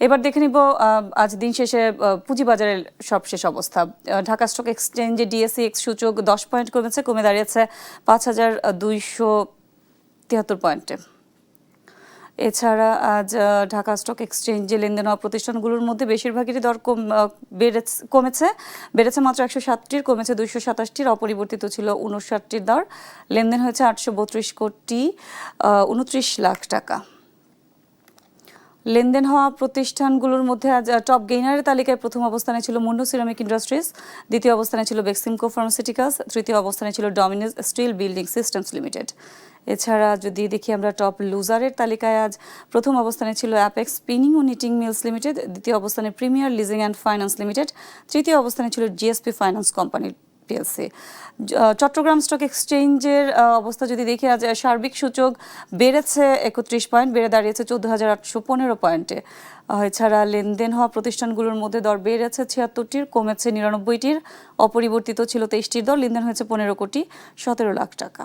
এবার দেখে নিব আজ দিন শেষে পুঁজিবাজারের সবশেষ অবস্থা। ঢাকা স্টক এক্সচেঞ্জে ডিএসইএক্স সূচক 10 পয়েন্ট কমেছে, কমে দাঁড়িয়েছে ৫,২৭৩ পয়েন্টে। এছাড়া আজ ঢাকা স্টক এক্সচেঞ্জে লেনদেন হওয়া প্রতিষ্ঠানগুলোর মধ্যে বেশিরভাগেরই দর বেড়েছে মাত্র 107টির, কমেছে 227টির, অপরিবর্তিত ছিল 59টির দর। লেনদেন হয়েছে 832 কোটি 29 লাখ টাকা। লেনদেন হওয়া প্রতিষ্ঠানগুলোর মধ্যে আজ টপ গেইনারের তালিকায় প্রথম অবস্থানে ছিল মুন্ডু সিরামিক ইন্ডাস্ট্রিজ, দ্বিতীয় অবস্থানে ছিল বেক্সিমকো ফার্মাসিউটিক্যালস, তৃতীয় অবস্থানে ছিল Dominage steel building systems limited. এছাড়া যদি দেখি আমরা টপ লুজারের তালিকায় আজ প্রথম অবস্থানে ছিল অ্যাপেক্স স্পিনিং ও নিটিং মিলস লিমিটেড, দ্বিতীয় অবস্থানে premier leasing and finance limited, তৃতীয় অবস্থানে ছিল GSP finance company PLC. Chattogram stock এক্সচেঞ্জের অবস্থা যদি দেখি, আজ সার্বিক সূচক বেড়েছে 31 পয়েন্ট, বেড়ে দাঁড়িয়েছে 14,815 পয়েন্টে। এছাড়া লেনদেন হওয়া প্রতিষ্ঠানগুলোর মধ্যে দর বেড়েছে 76টির, কমেছে 99টির, অপরিবর্তিত ছিল 23টির দর। লেনদেন হয়েছে 15 কোটি 17 লাখ টাকা।